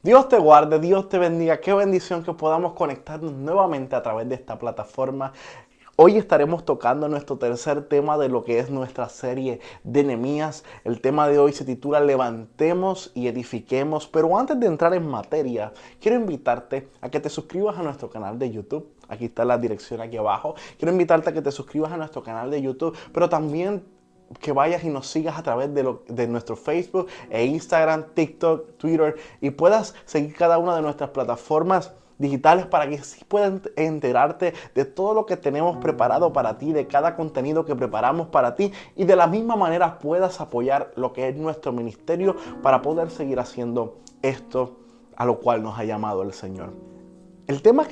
Dios te guarde, Dios te bendiga. Qué bendición que podamos conectarnos nuevamente a través de esta plataforma. Hoy estaremos tocando nuestro tercer tema de lo que es nuestra serie de Nehemías. El tema de hoy se titula Levantemos y edifiquemos. Pero antes de entrar en materia, quiero invitarte a que te suscribas a nuestro canal de YouTube. Aquí está la dirección aquí abajo. Quiero invitarte a que te suscribas a nuestro canal de YouTube, pero también que vayas y nos sigas a través de nuestro Facebook e Instagram, TikTok, Twitter y puedas seguir cada una de nuestras plataformas digitales para que sí puedas enterarte de todo lo que tenemos preparado para ti, de cada contenido que preparamos para ti y de la misma manera puedas apoyar lo que es nuestro ministerio para poder seguir haciendo esto a lo cual nos ha llamado el Señor. El tema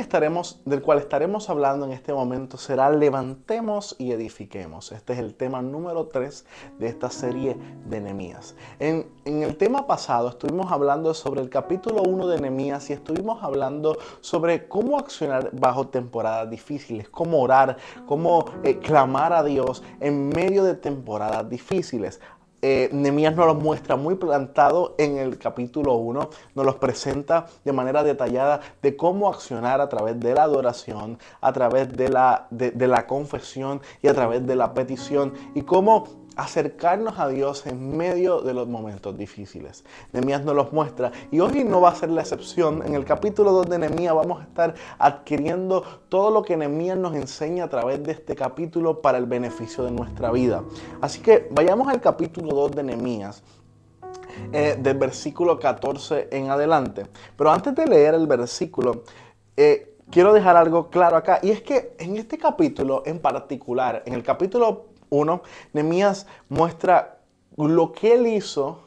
del cual estaremos hablando en este momento será Levantemos y edifiquemos. Este es el tema número 3 de esta serie de Nehemías. En el tema pasado estuvimos hablando sobre el capítulo 1 de Nehemías y estuvimos hablando sobre cómo accionar bajo temporadas difíciles, cómo orar, cómo clamar a Dios en medio de temporadas difíciles. Nehemías nos los muestra muy plantado en el capítulo 1, nos los presenta de manera detallada de cómo accionar a través de la adoración, a través de la confesión y a través de la petición y cómo acercarnos a Dios en medio de los momentos difíciles. Nehemías nos los muestra y hoy no va a ser la excepción. En el capítulo 2 de Nehemías vamos a estar adquiriendo todo lo que Nehemías nos enseña a través de este capítulo para el beneficio de nuestra vida. Así que vayamos al capítulo 2 de Nehemías. Del versículo 14 en adelante. Pero antes de leer el versículo, quiero dejar algo claro acá. Y es que en este capítulo en particular, en el capítulo 1, Nehemías muestra lo que él hizo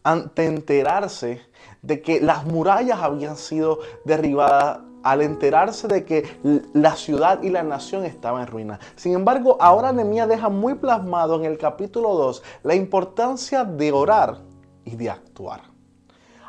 ante enterarse de que las murallas habían sido derribadas, al enterarse de que la ciudad y la nación estaban en ruina. Sin embargo, ahora Nehemías deja muy plasmado en el capítulo 2 la importancia de orar y de actuar.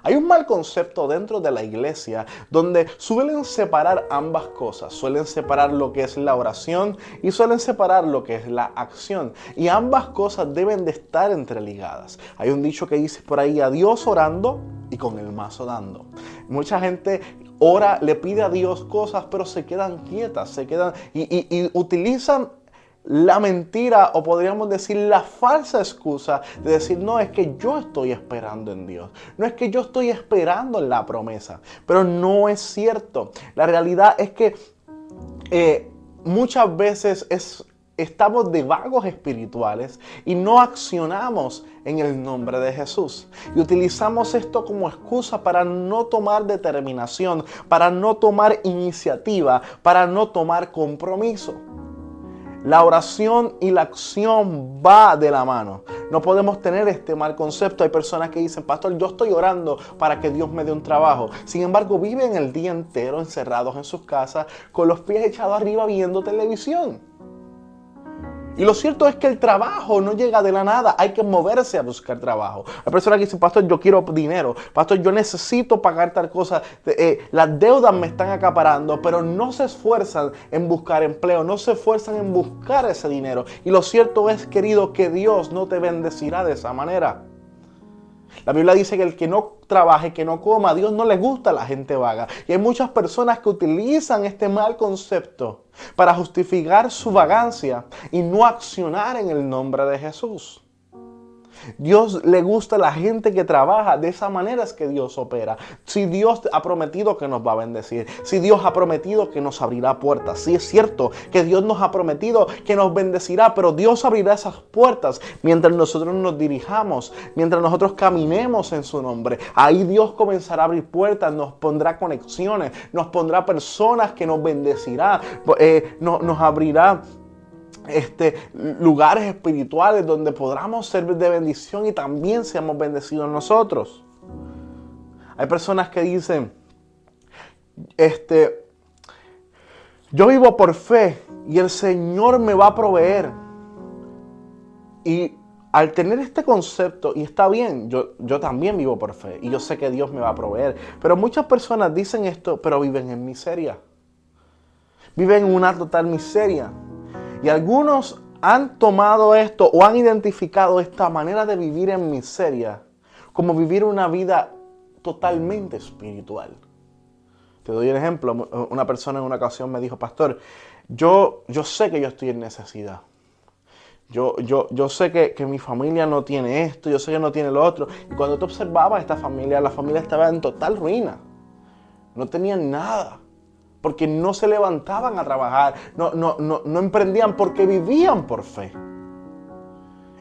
Hay un mal concepto dentro de la iglesia donde suelen separar ambas cosas. Suelen separar lo que es la oración y suelen separar lo que es la acción. Y ambas cosas deben de estar entreligadas. Hay un dicho que dice por ahí, a Dios orando y con el mazo dando. Mucha gente ora, le pide a Dios cosas, pero se quedan quietas, se quedan y utilizan la mentira o podríamos decir la falsa excusa de decir no, es que yo estoy esperando en Dios, no es que yo estoy esperando en la promesa, pero no es cierto. La realidad es que muchas veces estamos de vagos espirituales y no accionamos en el nombre de Jesús. Y utilizamos esto como excusa para no tomar determinación, para no tomar iniciativa, para no tomar compromiso. La oración y la acción va de la mano. No podemos tener este mal concepto. Hay personas que dicen, pastor, yo estoy orando para que Dios me dé un trabajo. Sin embargo, viven el día entero encerrados en sus casas con los pies echados arriba viendo televisión. Y lo cierto es que el trabajo no llega de la nada, hay que moverse a buscar trabajo. Hay personas que dicen, pastor, yo quiero dinero, pastor, yo necesito pagar tal cosa, las deudas me están acaparando, pero no se esfuerzan en buscar empleo, no se esfuerzan en buscar ese dinero. Y lo cierto es, querido, que Dios no te bendecirá de esa manera. La Biblia dice que el que no trabaje, que no coma, a Dios no le gusta la gente vaga. Y hay muchas personas que utilizan este mal concepto para justificar su vagancia y no accionar en el nombre de Jesús. Dios le gusta a la gente que trabaja. De esa manera es que Dios opera. Si Dios ha prometido que nos va a bendecir, si Dios ha prometido que nos abrirá puertas, sí es cierto que Dios nos ha prometido que nos bendecirá, pero Dios abrirá esas puertas mientras nosotros nos dirijamos, mientras nosotros caminemos en su nombre. Ahí Dios comenzará a abrir puertas, nos pondrá conexiones, nos pondrá personas que nos bendecirá, nos abrirá lugares espirituales donde podamos ser de bendición y también seamos bendecidos nosotros. Hay personas que dicen, yo vivo por fe y el Señor me va a proveer. Y al tener este concepto, y está bien, yo también vivo por fe y yo sé que Dios me va a proveer, pero muchas personas dicen esto, pero viven en miseria. Viven en una total miseria. Y algunos han tomado esto o han identificado esta manera de vivir en miseria como vivir una vida totalmente espiritual. Te doy un ejemplo. Una persona en una ocasión me dijo: pastor, yo sé que yo estoy en necesidad. Yo sé que mi familia no tiene esto, yo sé que no tiene lo otro. Y cuando tú observabas a esta familia, la familia estaba en total ruina. No tenían nada. Porque no se levantaban a trabajar, no emprendían porque vivían por fe.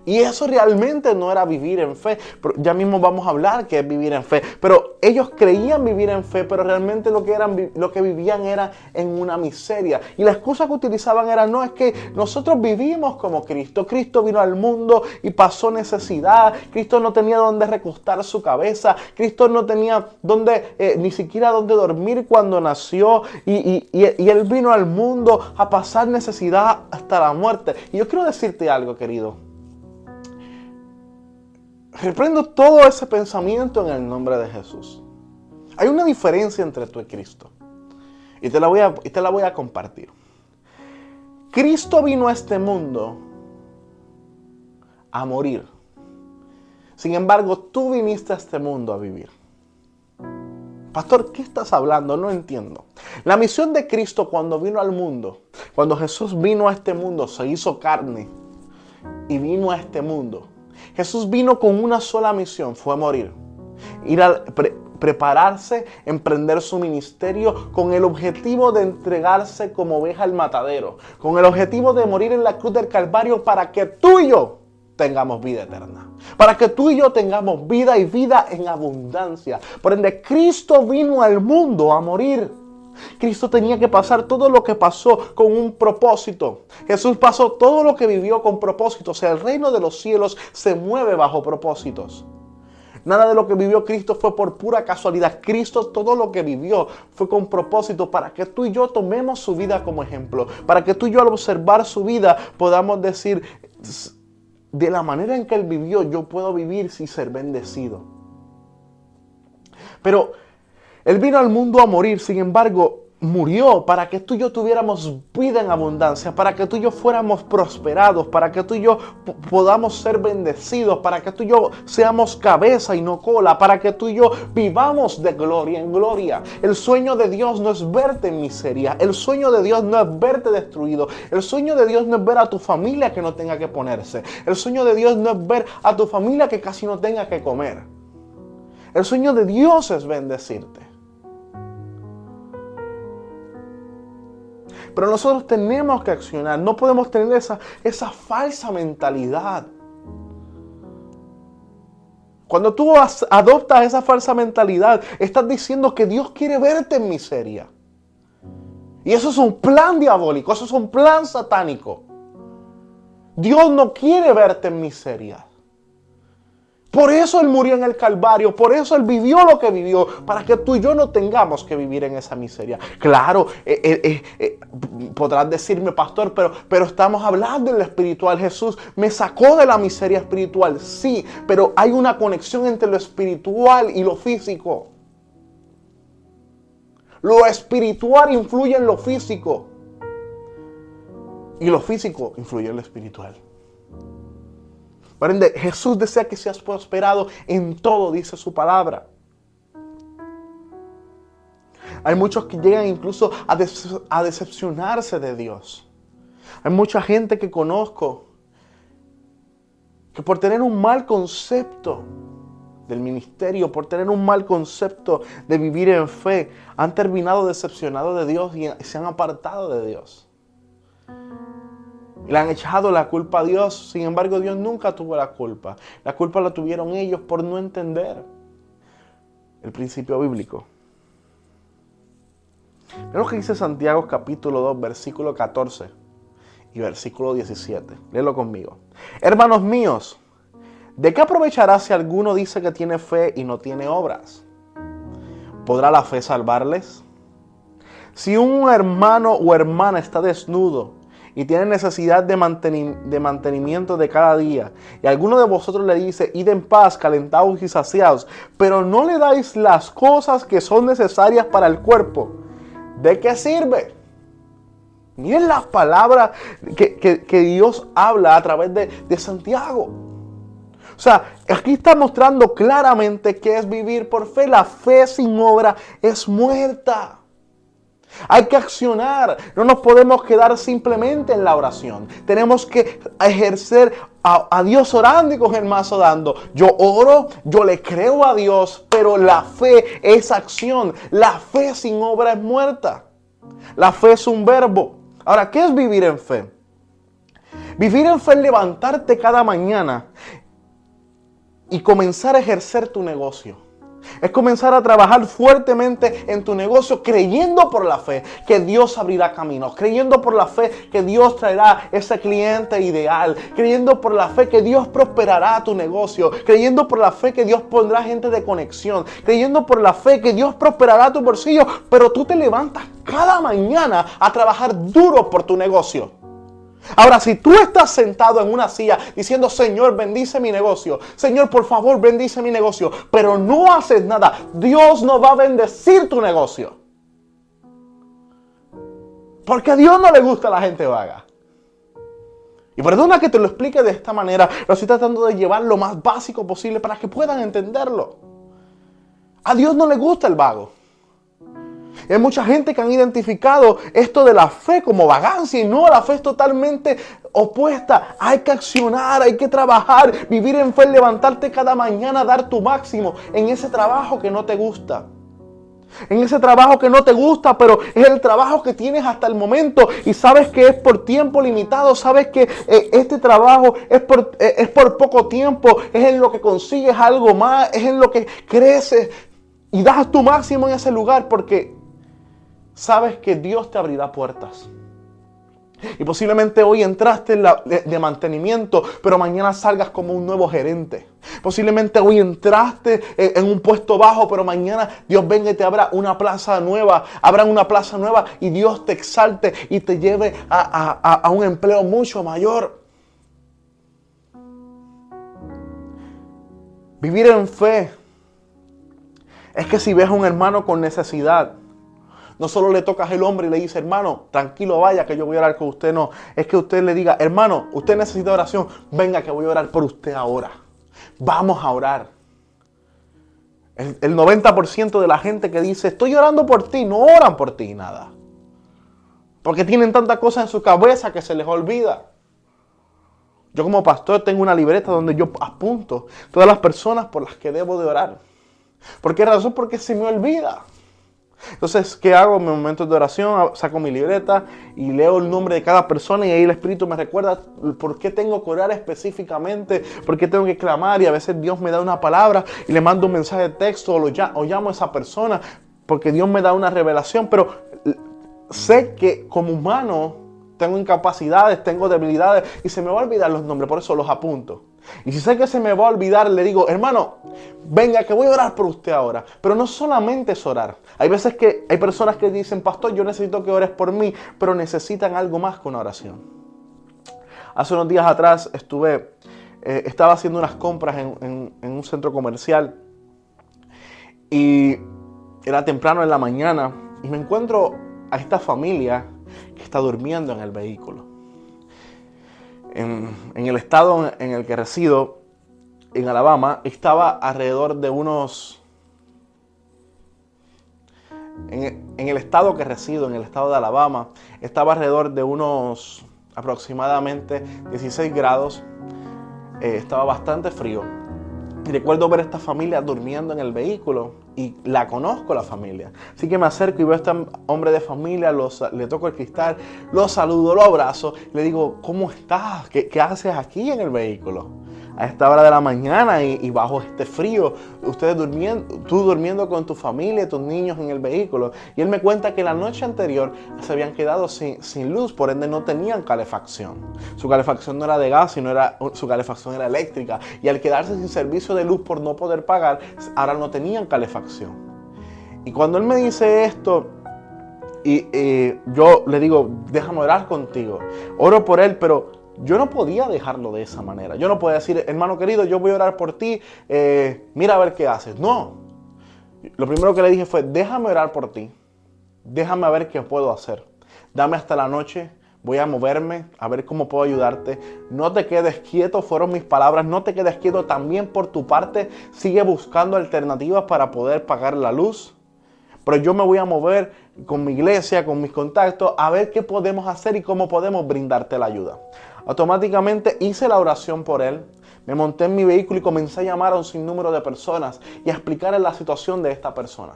Y eso realmente no era vivir en fe. Ya mismo vamos a hablar que es vivir en fe. Pero ellos creían vivir en fe, pero realmente lo que vivían era en una miseria. Y la excusa que utilizaban era: no, es que nosotros vivimos como Cristo. Cristo vino al mundo y pasó necesidad. Cristo no tenía donde recostar su cabeza. Cristo no tenía ni siquiera donde dormir cuando nació. Y Él vino al mundo a pasar necesidad hasta la muerte. Y yo quiero decirte algo, querido. Reprendo todo ese pensamiento en el nombre de Jesús. Hay una diferencia entre tú y Cristo. Y te la voy a compartir. Cristo vino a este mundo a morir. Sin embargo, tú viniste a este mundo a vivir. Pastor, ¿qué estás hablando? No entiendo. La misión de Cristo cuando vino al mundo, cuando Jesús vino a este mundo, se hizo carne y vino a este mundo. Jesús vino con una sola misión, fue morir. Ir a prepararse, emprender su ministerio con el objetivo de entregarse como oveja al matadero, con el objetivo de morir en la cruz del Calvario para que tú y yo tengamos vida eterna, para que tú y yo tengamos vida y vida en abundancia. Por ende, Cristo vino al mundo a morir. Cristo tenía que pasar todo lo que pasó con un propósito. Jesús pasó todo lo que vivió con propósito. O sea, el reino de los cielos se mueve bajo propósitos. Nada de lo que vivió Cristo fue por pura casualidad. Cristo todo lo que vivió fue con propósito para que tú y yo tomemos su vida como ejemplo. Para que tú y yo al observar su vida podamos decir: de la manera en que Él vivió, yo puedo vivir sin ser bendecido. Pero Él vino al mundo a morir, sin embargo, murió para que tú y yo tuviéramos vida en abundancia, para que tú y yo fuéramos prosperados, para que tú y yo podamos ser bendecidos, para que tú y yo seamos cabeza y no cola, para que tú y yo vivamos de gloria en gloria. El sueño de Dios no es verte en miseria, el sueño de Dios no es verte destruido, el sueño de Dios no es ver a tu familia que no tenga que ponerse, el sueño de Dios no es ver a tu familia que casi no tenga que comer. El sueño de Dios es bendecirte. Pero nosotros tenemos que accionar. No podemos tener esa falsa mentalidad. Cuando tú adoptas esa falsa mentalidad, estás diciendo que Dios quiere verte en miseria. Y eso es un plan diabólico, eso es un plan satánico. Dios no quiere verte en miseria. Por eso Él murió en el Calvario, por eso Él vivió lo que vivió, para que tú y yo no tengamos que vivir en esa miseria. Claro, podrás decirme: pastor, pero estamos hablando en lo espiritual. Jesús me sacó de la miseria espiritual, sí, pero hay una conexión entre lo espiritual y lo físico. Lo espiritual influye en lo físico y lo físico influye en lo espiritual. Por ende, Jesús desea que seas prosperado en todo, dice su palabra. Hay muchos que llegan incluso a decepcionarse de Dios. Hay mucha gente que conozco que por tener un mal concepto del ministerio, por tener un mal concepto de vivir en fe, han terminado decepcionados de Dios y se han apartado de Dios. Y le han echado la culpa a Dios. Sin embargo, Dios nunca tuvo la culpa. La culpa la tuvieron ellos por no entender el principio bíblico. Mira lo que dice Santiago capítulo 2, versículo 14 y versículo 17. Léelo conmigo. Hermanos míos, ¿de qué aprovechará si alguno dice que tiene fe y no tiene obras? ¿Podrá la fe salvarles? Si un hermano o hermana está desnudo y tiene necesidad de mantenimiento de cada día, y alguno de vosotros le dice: id en paz, calentaos y saciaos, pero no le dais las cosas que son necesarias para el cuerpo, ¿de qué sirve? Miren las palabras que Dios habla a través de Santiago. O sea, aquí está mostrando claramente qué es vivir por fe. La fe sin obra es muerta. Hay que accionar. No nos podemos quedar simplemente en la oración. Tenemos que ejercer a Dios orando y con el mazo dando. Yo oro, yo le creo a Dios, pero la fe es acción. La fe sin obra es muerta. La fe es un verbo. Ahora, ¿qué es vivir en fe? Vivir en fe es levantarte cada mañana y comenzar a ejercer tu negocio. Es comenzar a trabajar fuertemente en tu negocio, creyendo por la fe que Dios abrirá caminos, creyendo por la fe que Dios traerá ese cliente ideal, creyendo por la fe que Dios prosperará tu negocio, creyendo por la fe que Dios pondrá gente de conexión, creyendo por la fe que Dios prosperará tu bolsillo, pero tú te levantas cada mañana a trabajar duro por tu negocio. Ahora, si tú estás sentado en una silla diciendo, Señor, bendice mi negocio, Señor, por favor, bendice mi negocio, pero no haces nada, Dios no va a bendecir tu negocio. Porque a Dios no le gusta la gente vaga. Y perdona que te lo explique de esta manera, pero estoy tratando de llevar lo más básico posible para que puedan entenderlo. A Dios no le gusta el vago. Hay mucha gente que han identificado esto de la fe como vagancia, y no, la fe es totalmente opuesta. Hay que accionar, hay que trabajar, vivir en fe, levantarte cada mañana, dar tu máximo en ese trabajo que no te gusta. En ese trabajo que no te gusta, pero es el trabajo que tienes hasta el momento y sabes que es por tiempo limitado, sabes que este trabajo es por poco tiempo, es en lo que consigues algo más, es en lo que creces y das tu máximo en ese lugar porque sabes que Dios te abrirá puertas. Y posiblemente hoy entraste en de mantenimiento, pero mañana salgas como un nuevo gerente. Posiblemente hoy entraste en un puesto bajo, pero mañana Dios venga y te abra una plaza nueva. Abra una plaza nueva y Dios te exalte y te lleve a un empleo mucho mayor. Vivir en fe es que si ves a un hermano con necesidad, no solo le tocas el hombro y le dices, hermano, tranquilo vaya que yo voy a orar con usted. No, es que usted le diga, hermano, usted necesita oración. Venga que voy a orar por usted ahora. Vamos a orar. El 90% de la gente que dice, estoy orando por ti, no oran por ti nada. Porque tienen tantas cosas en su cabeza que se les olvida. Yo como pastor tengo una libreta donde yo apunto todas las personas por las que debo de orar. ¿Por qué razón? Porque se me olvida. Entonces, ¿qué hago en mis momentos de oración? Saco mi libreta y leo el nombre de cada persona y ahí el Espíritu me recuerda por qué tengo que orar específicamente, por qué tengo que clamar, y a veces Dios me da una palabra y le mando un mensaje de texto o llamo a esa persona porque Dios me da una revelación, pero sé que como humano tengo incapacidades, tengo debilidades y se me va a olvidar los nombres, por eso los apunto. Y si sé que se me va a olvidar, le digo, hermano, venga que voy a orar por usted ahora. Pero no solamente es orar. Hay veces que hay personas que dicen, pastor, yo necesito que ores por mí, pero necesitan algo más que una oración. Hace unos días atrás estaba haciendo unas compras en un centro comercial y era temprano en la mañana y me encuentro a esta familia que está durmiendo en el vehículo. En el estado en el que resido, en Alabama, estaba alrededor de unos... En el estado que resido, en el estado de Alabama, estaba alrededor de unos aproximadamente 16 grados. Estaba bastante frío. Y recuerdo ver a esta familia durmiendo en el vehículo y la conozco la familia. Así que me acerco y veo a este hombre de familia, le toco el cristal, lo saludo, lo abrazo, le digo, ¿cómo estás? ¿Qué haces aquí en el vehículo? A esta hora de la mañana y bajo este frío, tú durmiendo con tu familia y tus niños en el vehículo. Y él me cuenta que la noche anterior se habían quedado sin luz, por ende no tenían calefacción. Su calefacción no era de gas, su calefacción era eléctrica. Y al quedarse sin servicio de luz por no poder pagar, ahora no tenían calefacción. Y cuando él me dice esto, yo le digo, déjame orar contigo. Oro por él, pero yo no podía dejarlo de esa manera. Yo no podía decir, hermano querido, yo voy a orar por ti, mira a ver qué haces. No. Lo primero que le dije fue, déjame orar por ti. Déjame ver qué puedo hacer. Dame hasta la noche, voy a moverme a ver cómo puedo ayudarte. No te quedes quieto, fueron mis palabras, no te quedes quieto. También por tu parte, sigue buscando alternativas para poder pagar la luz. Pero yo me voy a mover con mi iglesia, con mis contactos, a ver qué podemos hacer y cómo podemos brindarte la ayuda. Automáticamente hice la oración por él. Me monté en mi vehículo y comencé a llamar a un sinnúmero de personas y a explicarles la situación de esta persona.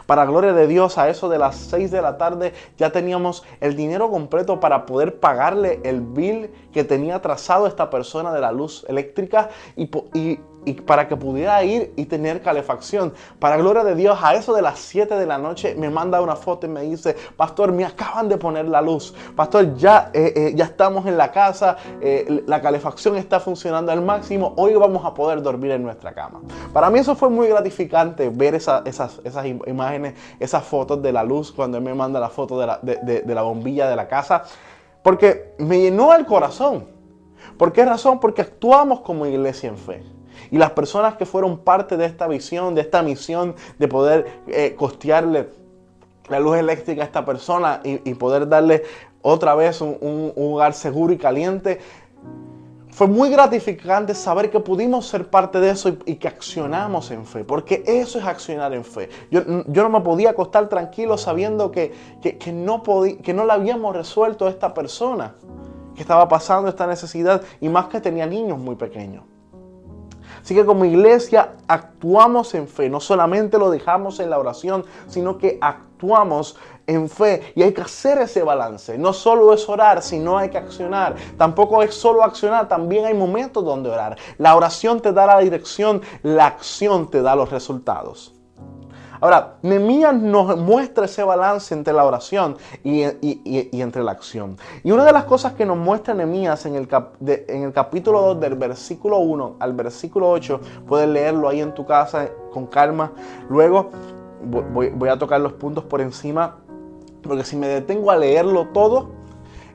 Para gloria de Dios, a eso de las 6 de la tarde ya teníamos el dinero completo para poder pagarle el bill que tenía atrasado esta persona de la luz eléctrica y para que pudiera ir y tener calefacción. Para gloria de Dios, a eso de las 7 de la noche me manda una foto y me dice: pastor, me acaban de poner la luz. Pastor, ya estamos en la casa, la calefacción está funcionando al máximo, hoy vamos a poder dormir en nuestra cama. Para mí eso fue muy gratificante, ver esas imágenes, esas fotos de la luz, cuando él me manda la foto de la bombilla de la casa, porque me llenó el corazón. ¿Por qué razón? Porque actuamos como iglesia en fe. Y las personas que fueron parte de esta visión, de esta misión de poder costearle la luz eléctrica a esta persona y poder darle otra vez un hogar seguro y caliente, fue muy gratificante saber que pudimos ser parte de eso y que accionamos en fe, porque eso es accionar en fe. Yo no me podía acostar tranquilo sabiendo que no la habíamos resuelto a esta persona que estaba pasando esta necesidad, y más que tenía niños muy pequeños. Así que como iglesia actuamos en fe, no solamente lo dejamos en la oración, sino que actuamos en fe, y hay que hacer ese balance. No solo es orar, sino hay que accionar. Tampoco es solo accionar, también hay momentos donde orar. La oración te da la dirección, la acción te da los resultados. Ahora, Nehemías nos muestra ese balance entre la oración y entre la acción. Y una de las cosas que nos muestra Nehemías en el capítulo 2, del versículo 1 al versículo 8, puedes leerlo ahí en tu casa con calma. Luego voy a tocar los puntos por encima, porque si me detengo a leerlo todo,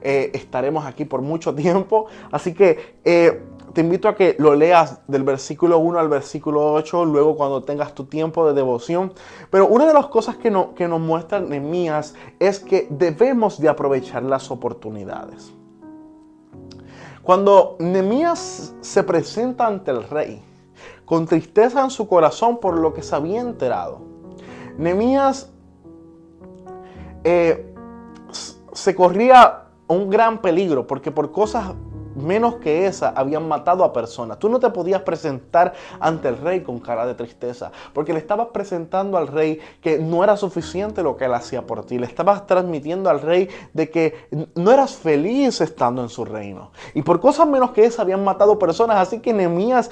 estaremos aquí por mucho tiempo. Así que te invito a que lo leas del versículo 1 al versículo 8, luego cuando tengas tu tiempo de devoción. Pero una de las cosas que nos muestra Nehemías es que debemos de aprovechar las oportunidades. Cuando Nehemías se presenta ante el rey, con tristeza en su corazón por lo que se había enterado, Nehemías se corría un gran peligro, porque por cosas menos que esa habían matado a personas. Tú no te podías presentar ante el rey con cara de tristeza, porque le estabas presentando al rey que no era suficiente lo que él hacía por ti. Le estabas transmitiendo al rey de que no eras feliz estando en su reino. Y por cosas menos que esa habían matado personas. Así que Nehemías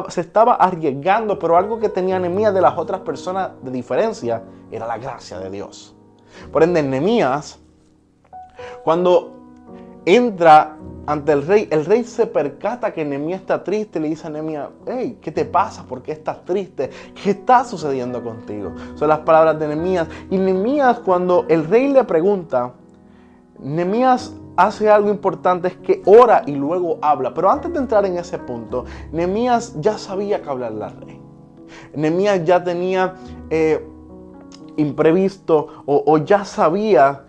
se estaba arriesgando, pero algo que tenía Nehemías de las otras personas de diferencia era la gracia de Dios. Por ende, Nehemías, cuando entra ante el rey se percata que Nehemías está triste y le dice a Nehemías: hey, ¿qué te pasa? ¿Por qué estás triste? ¿Qué está sucediendo contigo? Son las palabras de Nehemías. Y Nehemías, cuando el rey le pregunta, Nehemías hace algo importante, es que ora y luego habla. Pero antes de entrar en ese punto, Nehemías ya sabía que hablarle al rey. Nehemías ya tenía imprevisto o ya sabía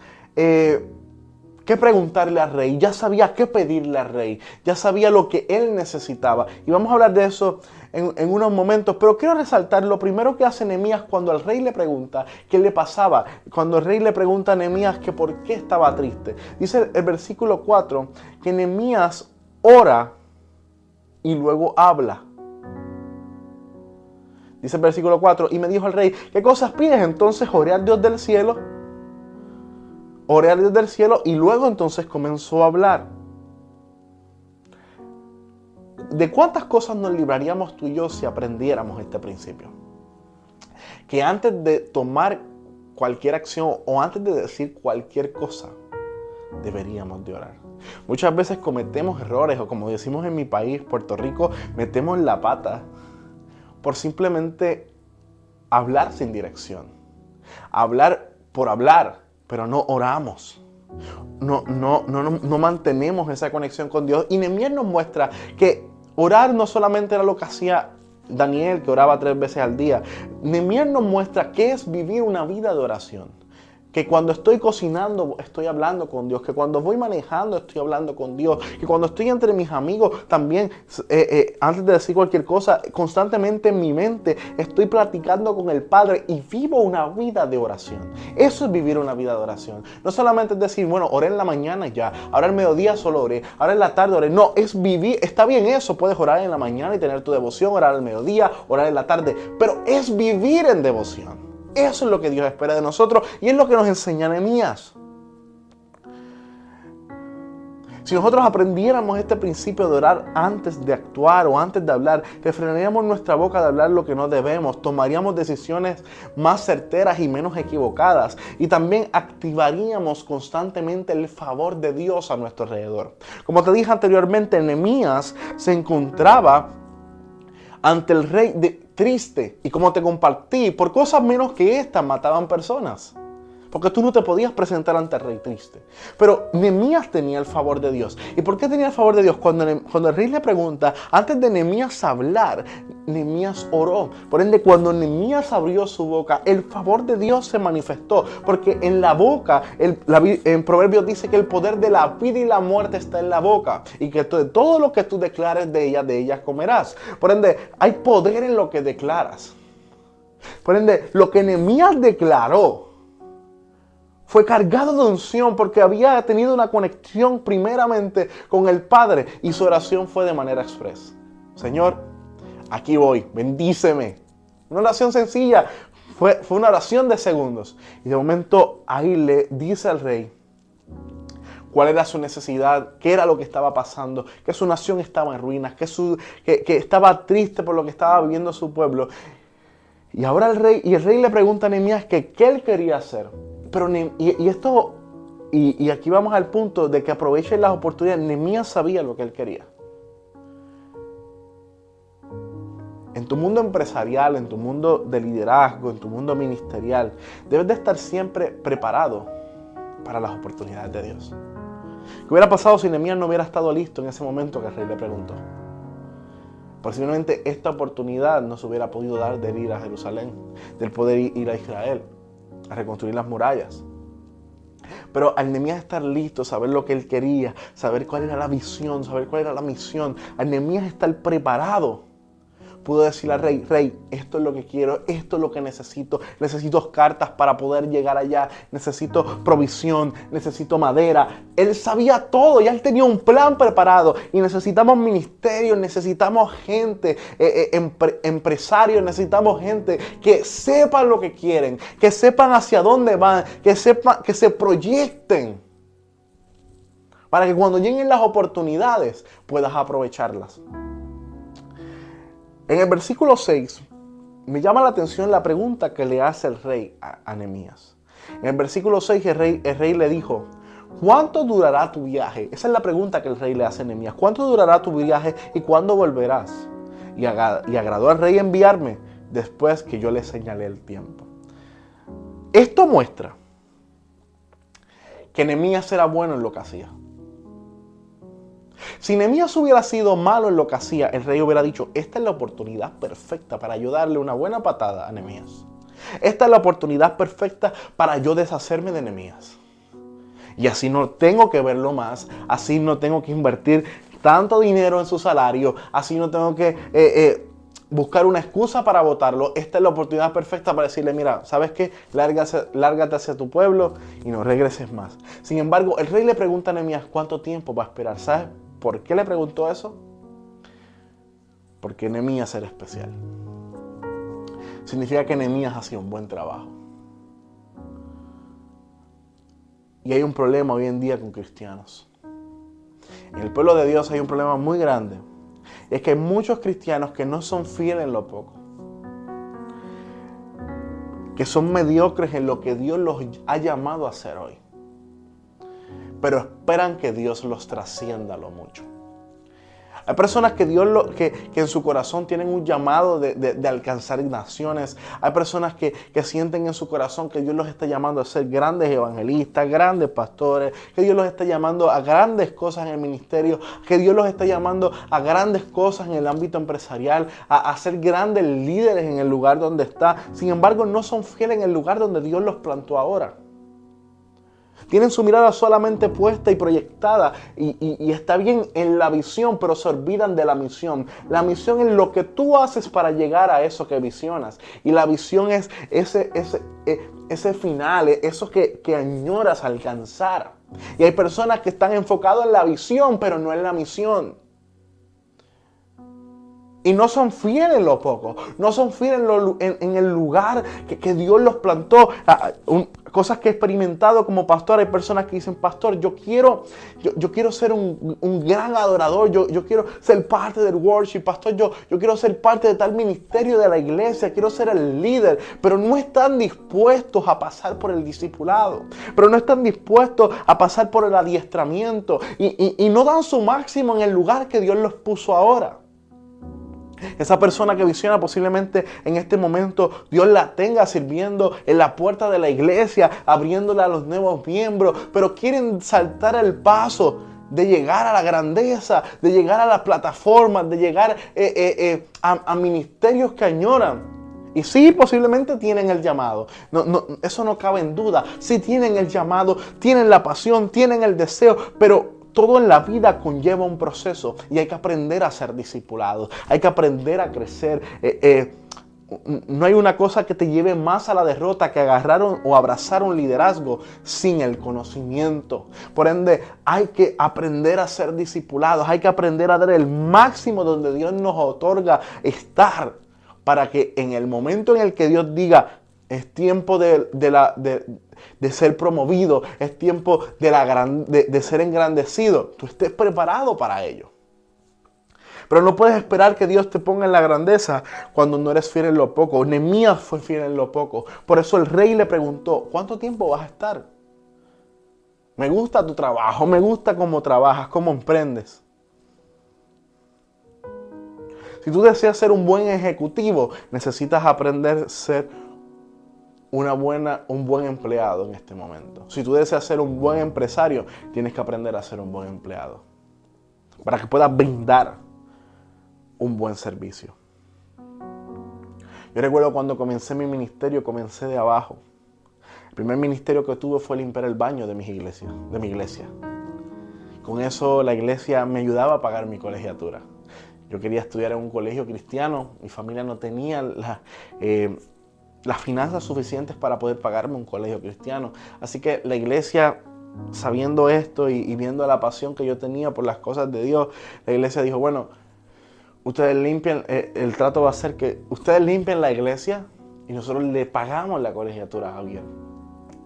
qué preguntarle al rey, ya sabía qué pedirle al rey, ya sabía lo que él necesitaba. Y vamos a hablar de eso en unos momentos, pero quiero resaltar lo primero que hace Nehemías cuando el rey le pregunta qué le pasaba. Cuando el rey le pregunta a Nehemías que por qué estaba triste. Dice el versículo 4 que Nehemías ora y luego habla. Dice el versículo 4, y me dijo el rey: ¿qué cosas pides? Entonces oré al Dios del cielo. Oré al Dios del cielo y luego entonces comenzó a hablar. ¿De cuántas cosas nos libraríamos tú y yo si aprendiéramos este principio? Que antes de tomar cualquier acción o antes de decir cualquier cosa, deberíamos de orar. Muchas veces cometemos errores, o como decimos en mi país, Puerto Rico, metemos la pata por simplemente hablar sin dirección. Hablar por hablar, pero no oramos. No mantenemos esa conexión con Dios. Y Nehemías nos muestra que orar no solamente era lo que hacía Daniel, que oraba 3 veces al día. Nehemías nos muestra qué es vivir una vida de oración. Que cuando estoy cocinando estoy hablando con Dios, que cuando voy manejando estoy hablando con Dios, que cuando estoy entre mis amigos también, antes de decir cualquier cosa, constantemente en mi mente estoy platicando con el Padre y vivo una vida de oración. Eso es vivir una vida de oración. No solamente es decir, bueno, oré en la mañana y ya, ahora el mediodía solo oré, ahora en la tarde oré. No, es vivir, está bien eso, puedes orar en la mañana y tener tu devoción, orar al mediodía, orar en la tarde, pero es vivir en devoción. Eso es lo que Dios espera de nosotros y es lo que nos enseña Nehemías. Si nosotros aprendiéramos este principio de orar antes de actuar o antes de hablar, refrenaríamos nuestra boca de hablar lo que no debemos, tomaríamos decisiones más certeras y menos equivocadas y también activaríamos constantemente el favor de Dios a nuestro alrededor. Como te dije anteriormente, Nehemías se encontraba ante el rey triste, y como te compartí, por cosas menos que estas mataban personas. Porque tú no te podías presentar ante el rey triste. Pero Nehemías tenía el favor de Dios. ¿Y por qué tenía el favor de Dios? Cuando el rey le pregunta, antes de Nehemías hablar, Nehemías oró. Por ende, cuando Nehemías abrió su boca, el favor de Dios se manifestó. Porque en la boca, en Proverbios dice que el poder de la vida y la muerte está en la boca. Y que todo lo que tú declares de ella comerás. Por ende, hay poder en lo que declaras. Por ende, lo que Nehemías declaró fue cargado de unción porque había tenido una conexión primeramente con el Padre y su oración fue de manera expresa. Señor, aquí voy, bendíceme. Una oración sencilla, fue una oración de segundos. Y de momento ahí le dice al rey cuál era su necesidad, qué era lo que estaba pasando, que su nación estaba en ruinas, que estaba triste por lo que estaba viviendo su pueblo. Y ahora el rey le pregunta a Nehemías que qué él quería hacer. Pero aquí vamos al punto de que aprovechen las oportunidades. Nehemías sabía lo que él quería. En tu mundo empresarial, en tu mundo de liderazgo, en tu mundo ministerial, debes de estar siempre preparado para las oportunidades de Dios. ¿Qué hubiera pasado si Nehemías no hubiera estado listo en ese momento que el rey le preguntó? Posiblemente esta oportunidad no se hubiera podido dar de ir a Jerusalén, del poder ir a Israel, a reconstruir las murallas. Pero al Nehemías estar listo, saber lo que él quería, saber cuál era la visión, saber cuál era la misión, al Nehemías estar preparado, pudo decirle al rey, rey, esto es lo que quiero, esto es lo que necesito cartas para poder llegar allá, necesito provisión, necesito madera. Él sabía todo, ya él tenía un plan preparado y necesitamos ministerios, necesitamos gente, empresarios, necesitamos gente que sepan lo que quieren, que sepan hacia dónde van, que se proyecten para que cuando lleguen las oportunidades puedas aprovecharlas. En el versículo 6 me llama la atención la pregunta que le hace el rey a Nehemías. En el versículo 6 el rey le dijo, ¿cuánto durará tu viaje? Esa es la pregunta que el rey le hace a Nehemías. ¿Cuánto durará tu viaje y cuándo volverás? Y agradó al rey enviarme después que yo le señalé el tiempo. Esto muestra que Nehemías era bueno en lo que hacía. Si Nehemías hubiera sido malo en lo que hacía, el rey hubiera dicho, esta es la oportunidad perfecta para yo darle una buena patada a Nehemías. Esta es la oportunidad perfecta para yo deshacerme de Nehemías. Y así no tengo que verlo más, así no tengo que invertir tanto dinero en su salario, así no tengo que buscar una excusa para votarlo. Esta es la oportunidad perfecta para decirle, mira, ¿sabes qué? Lárgate hacia tu pueblo y no regreses más. Sin embargo, el rey le pregunta a Nehemías, ¿cuánto tiempo va a esperar? ¿Sabes por qué le preguntó eso? Porque Nehemías era especial. Significa que Nehemías hacía un buen trabajo. Y hay un problema hoy en día con cristianos. En el pueblo de Dios hay un problema muy grande. Es que hay muchos cristianos que no son fieles en lo poco. Que son mediocres en lo que Dios los ha llamado a hacer hoy. Pero esperan que Dios los trascienda lo mucho. Hay personas que en su corazón tienen un llamado de alcanzar naciones. Hay personas que sienten en su corazón que Dios los está llamando a ser grandes evangelistas, grandes pastores, que Dios los está llamando a grandes cosas en el ministerio, que Dios los está llamando a grandes cosas en el ámbito empresarial, a ser grandes líderes en el lugar donde está. Sin embargo, no son fieles en el lugar donde Dios los plantó ahora. Tienen su mirada solamente puesta y proyectada y está bien en la visión, pero se olvidan de la misión. La misión es lo que tú haces para llegar a eso que visionas. Y la visión es ese final, eso que añoras alcanzar. Y hay personas que están enfocadas en la visión, pero no en la misión. Y no son fieles en lo poco, no son fieles en el lugar que Dios los plantó. Cosas que he experimentado como pastor, hay personas que dicen, pastor, yo quiero ser un gran adorador, yo quiero ser parte del worship, pastor, yo quiero ser parte de tal ministerio de la iglesia, quiero ser el líder, pero no están dispuestos a pasar por el discipulado, pero no están dispuestos a pasar por el adiestramiento y no dan su máximo en el lugar que Dios los puso ahora. Esa persona que visiona posiblemente en este momento Dios la tenga sirviendo en la puerta de la iglesia, abriéndola a los nuevos miembros, pero quieren saltar el paso de llegar a la grandeza, de llegar a las plataformas, de llegar a ministerios que añoran. Y sí, posiblemente tienen el llamado. Eso no cabe en duda. Sí tienen el llamado, tienen la pasión, tienen el deseo, pero todo en la vida conlleva un proceso y hay que aprender a ser discipulados, hay que aprender a crecer. No hay una cosa que te lleve más a la derrota que agarrar o abrazar un liderazgo sin el conocimiento. Por ende, hay que aprender a ser discipulados, hay que aprender a dar el máximo donde Dios nos otorga estar, para que en el momento en el que Dios diga, es tiempo de ser promovido, es tiempo de ser engrandecido, tú estés preparado para ello. Pero no puedes esperar que Dios te ponga en la grandeza cuando no eres fiel en lo poco. Nehemías fue fiel en lo poco. Por eso el rey le preguntó, ¿cuánto tiempo vas a estar? Me gusta tu trabajo, me gusta cómo trabajas, cómo emprendes. Si tú deseas ser un buen ejecutivo, necesitas aprender a ser un buen empleado en este momento. Si tú deseas ser un buen empresario, tienes que aprender a ser un buen empleado para que puedas brindar un buen servicio. Yo recuerdo cuando comencé mi ministerio, comencé de abajo. El primer ministerio que tuve fue limpiar el baño de mi iglesia. Con eso la iglesia me ayudaba a pagar mi colegiatura. Yo quería estudiar en un colegio cristiano, mi familia no tenía las finanzas suficientes para poder pagarme un colegio cristiano. Así que la iglesia, sabiendo esto y viendo la pasión que yo tenía por las cosas de Dios, la iglesia dijo, bueno, ustedes limpian, el trato va a ser que ustedes limpien la iglesia y nosotros le pagamos la colegiatura a Javier.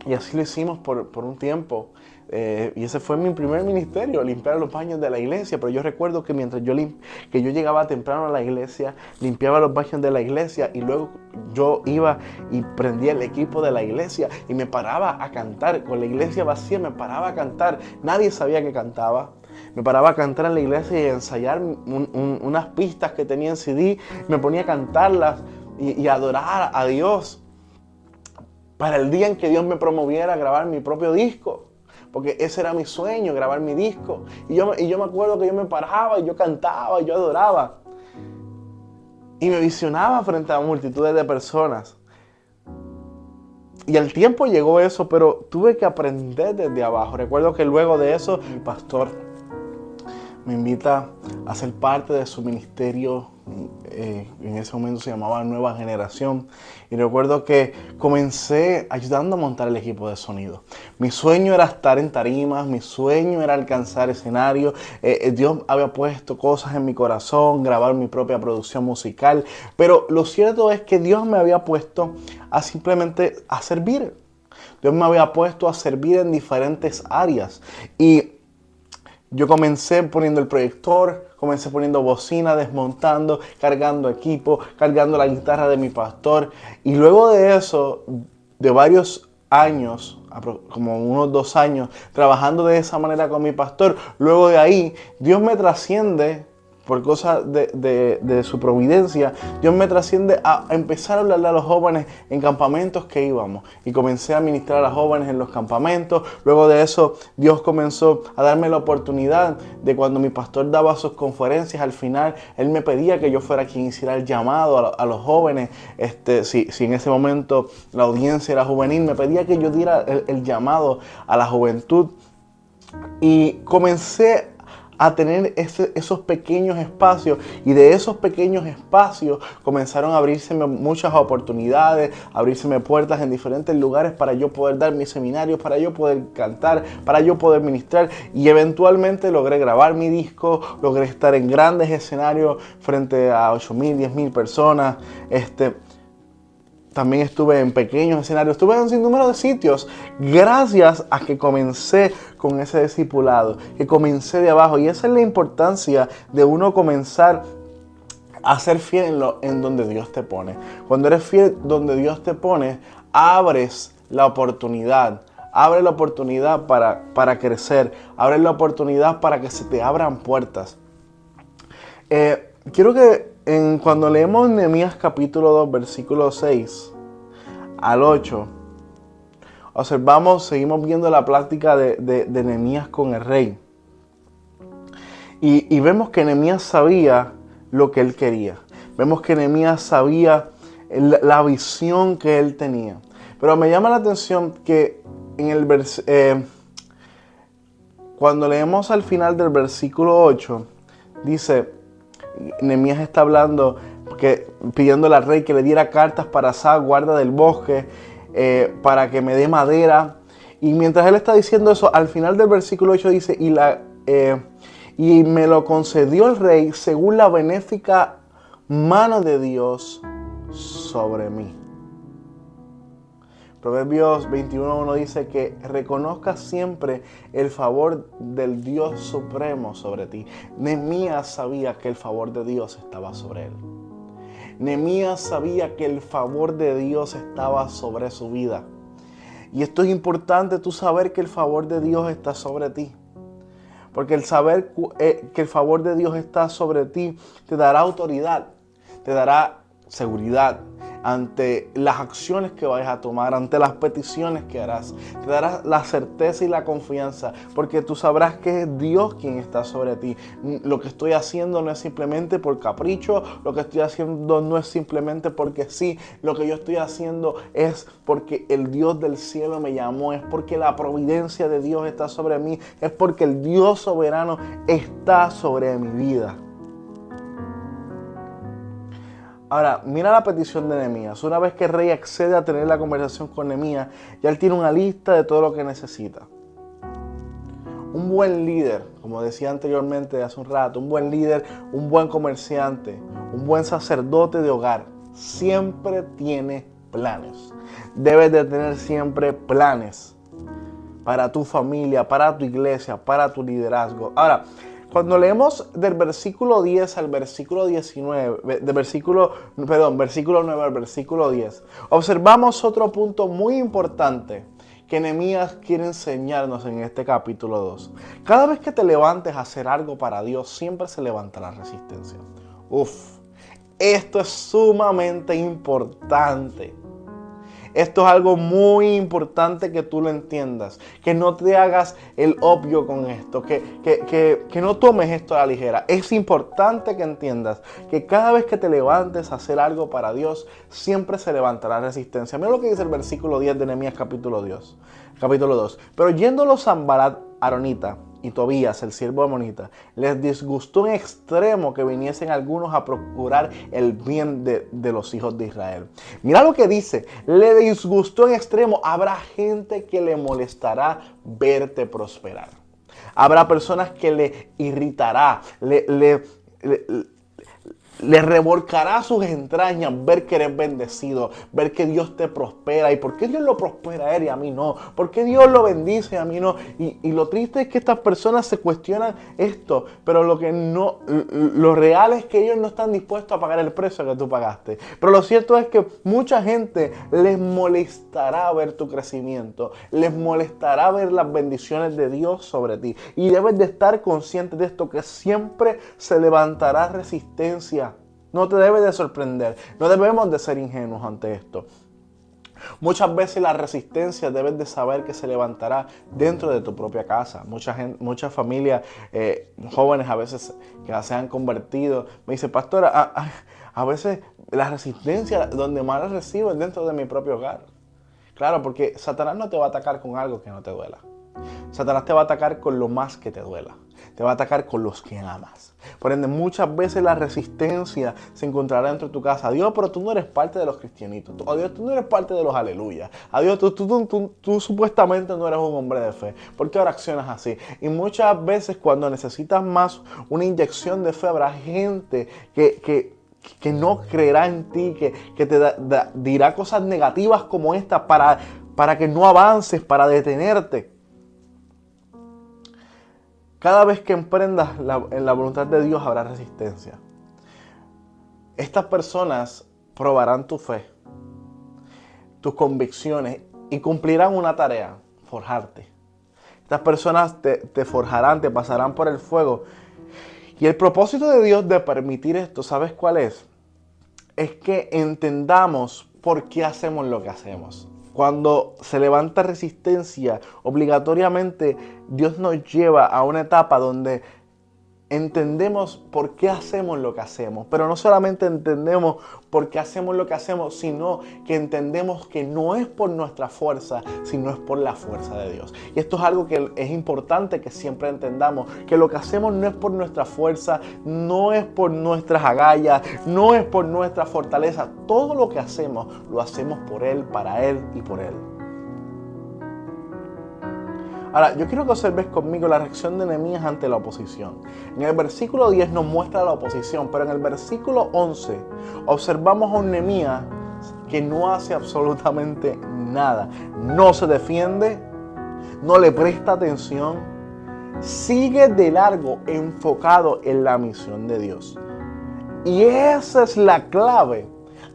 Y así lo hicimos por un tiempo. Y ese fue mi primer ministerio, limpiar los baños de la iglesia. Pero yo recuerdo que mientras yo llegaba temprano a la iglesia, limpiaba los baños de la iglesia y luego yo iba y prendía el equipo de la iglesia y me paraba a cantar. Con la iglesia vacía me paraba a cantar. Nadie sabía que cantaba. Me paraba a cantar en la iglesia y a ensayar unas pistas que tenía en CD. Me ponía a cantarlas y a adorar a Dios. Para el día en que Dios me promoviera a grabar mi propio disco. Porque ese era mi sueño, grabar mi disco. Y yo me acuerdo que yo me paraba y yo cantaba y yo adoraba. Y me visionaba frente a multitudes de personas. Y al tiempo llegó eso, pero tuve que aprender desde abajo. Recuerdo que luego de eso, mi pastor me invita a ser parte de su ministerio. En ese momento se llamaba Nueva Generación. Y recuerdo que comencé ayudando a montar el equipo de sonido. Mi sueño era estar en tarimas, mi sueño era alcanzar escenarios. Dios había puesto cosas en mi corazón, grabar mi propia producción musical. Pero lo cierto es que Dios me había puesto simplemente a servir. Dios me había puesto a servir en diferentes áreas. Y yo comencé poniendo el proyector, comencé poniendo bocina, desmontando, cargando equipo, cargando la guitarra de mi pastor. Y luego de eso, de varios años, como unos 2 años, trabajando de esa manera con mi pastor, luego de ahí, Dios me trasciende por cosas de su providencia, Dios me trasciende a empezar a hablarle a los jóvenes en campamentos que íbamos. Y comencé a ministrar a los jóvenes en los campamentos. Luego de eso, Dios comenzó a darme la oportunidad de cuando mi pastor daba sus conferencias, al final, él me pedía que yo fuera quien hiciera el llamado a los jóvenes. Si en ese momento la audiencia era juvenil, me pedía que yo diera el llamado a la juventud. Y comencé a tener esos pequeños espacios, y de esos pequeños espacios comenzaron a abrírseme muchas oportunidades, a abrírseme puertas en diferentes lugares para yo poder dar mis seminarios, para yo poder cantar, para yo poder ministrar, y eventualmente logré grabar mi disco, logré estar en grandes escenarios frente a 8,000, 10,000 personas. También estuve en pequeños escenarios, estuve en un sinnúmero de sitios, gracias a que comencé con ese discipulado, que comencé de abajo. Y esa es la importancia de uno comenzar a ser fiel en donde Dios te pone. Cuando eres fiel donde Dios te pone, abres la oportunidad. Abre la oportunidad para crecer, abre la oportunidad para que se te abran puertas. Quiero que cuando leemos Nehemías capítulo 2, versículo 6 al 8, seguimos viendo la práctica de Nehemías con el rey. Y vemos que Nehemías sabía lo que él quería. Vemos que Nehemías sabía la visión que él tenía. Pero me llama la atención que cuando leemos al final del versículo 8, dice, Nehemías está hablando, pidiéndole al rey que le diera cartas para Asaf, guarda del bosque, para que me dé madera. Y mientras él está diciendo eso, al final del versículo 8 dice, y me lo concedió el rey según la benéfica mano de Dios sobre mí. Proverbios 21:1 dice que reconozca siempre el favor del Dios supremo sobre ti. Nehemías sabía que el favor de Dios estaba sobre él. Nehemías sabía que el favor de Dios estaba sobre su vida. Y esto es importante, tú saber que el favor de Dios está sobre ti. Porque el saber que el favor de Dios está sobre ti te dará autoridad, te dará seguridad ante las acciones que vayas a tomar, ante las peticiones que harás. Te dará la certeza y la confianza, porque tú sabrás que es Dios quien está sobre ti. Lo que estoy haciendo no es simplemente por capricho, lo que estoy haciendo no es simplemente porque sí, lo que yo estoy haciendo es porque el Dios del cielo me llamó, es porque la providencia de Dios está sobre mí, es porque el Dios soberano está sobre mi vida. Ahora, mira la petición de Nehemías. Una vez que el rey accede a tener la conversación con Nehemías, ya él tiene una lista de todo lo que necesita. Un buen líder, como decía anteriormente hace un rato, un buen líder, un buen comerciante, un buen sacerdote de hogar, siempre tiene planes. Debes de tener siempre planes para tu familia, para tu iglesia, para tu liderazgo. Ahora, cuando leemos del versículo 10 al versículo 19, versículo 9 al versículo 10, observamos otro punto muy importante que Nehemías quiere enseñarnos en este capítulo 2. Cada vez que te levantes a hacer algo para Dios, siempre se levanta la resistencia. Esto es sumamente importante. Esto es algo muy importante que tú lo entiendas, que no te hagas el obvio con esto, que no tomes esto a la ligera. Es importante que entiendas que cada vez que te levantes a hacer algo para Dios, siempre se levantará resistencia. Mira lo que dice el versículo 10 de Nehemías capítulo 2. Pero yendo los Sanballat, Aronita y Tobías, el siervo amonita, les disgustó en extremo que viniesen algunos a procurar el bien de los hijos de Israel. Mira lo que dice, le disgustó en extremo. Habrá gente que le molestará verte prosperar. Habrá personas que le irritará, Le revolcará sus entrañas ver que eres bendecido, ver que Dios te prospera. ¿Y por qué Dios lo prospera a él y a mí no? ¿Por qué Dios lo bendice y a mí no? Y lo triste es que estas personas se cuestionan esto, pero lo real es que ellos no están dispuestos a pagar el precio que tú pagaste. Pero lo cierto es que mucha gente les molestará ver tu crecimiento, les molestará ver las bendiciones de Dios sobre ti. Y debes de estar consciente de esto, que siempre se levantará resistencia. No te debe de sorprender. No debemos de ser ingenuos ante esto. Muchas veces la resistencia debes de saber que se levantará dentro de tu propia casa. Muchas familias, jóvenes a veces que se han convertido, me dicen, pastora, a veces la resistencia donde más la recibo es dentro de mi propio hogar. Claro, porque Satanás no te va a atacar con algo que no te duela. Satanás te va a atacar con lo más que te duela. Te va a atacar con los que amas. Por ende, muchas veces la resistencia se encontrará dentro de tu casa. Dios, pero tú no eres parte de los cristianitos. Dios, tú no eres parte de los aleluyas. Dios, tú supuestamente no eres un hombre de fe. ¿Por qué ahora accionas así? Y muchas veces cuando necesitas más una inyección de fe, habrá gente que no creerá en ti, que te dirá cosas negativas como estas para que no avances, para detenerte. Cada vez que emprendas en la voluntad de Dios habrá resistencia. Estas personas probarán tu fe, tus convicciones y cumplirán una tarea, forjarte. Estas personas te forjarán, te pasarán por el fuego. Y el propósito de Dios de permitir esto, ¿sabes cuál es? Es que entendamos por qué hacemos lo que hacemos. Cuando se levanta resistencia, obligatoriamente Dios nos lleva a una etapa donde entendemos por qué hacemos lo que hacemos. Pero no solamente entendemos por qué hacemos lo que hacemos, sino que entendemos que no es por nuestra fuerza, sino es por la fuerza de Dios. Y esto es algo que es importante que siempre entendamos, que lo que hacemos no es por nuestra fuerza, no es por nuestras agallas, no es por nuestra fortaleza. Todo lo que hacemos, lo hacemos por Él, para Él y por Él. Ahora, yo quiero que observes conmigo la reacción de Nehemías ante la oposición. En el versículo 10 nos muestra la oposición, pero en el versículo 11 observamos a un Nehemías que no hace absolutamente nada. No se defiende, no le presta atención, sigue de largo enfocado en la misión de Dios. Y esa es la clave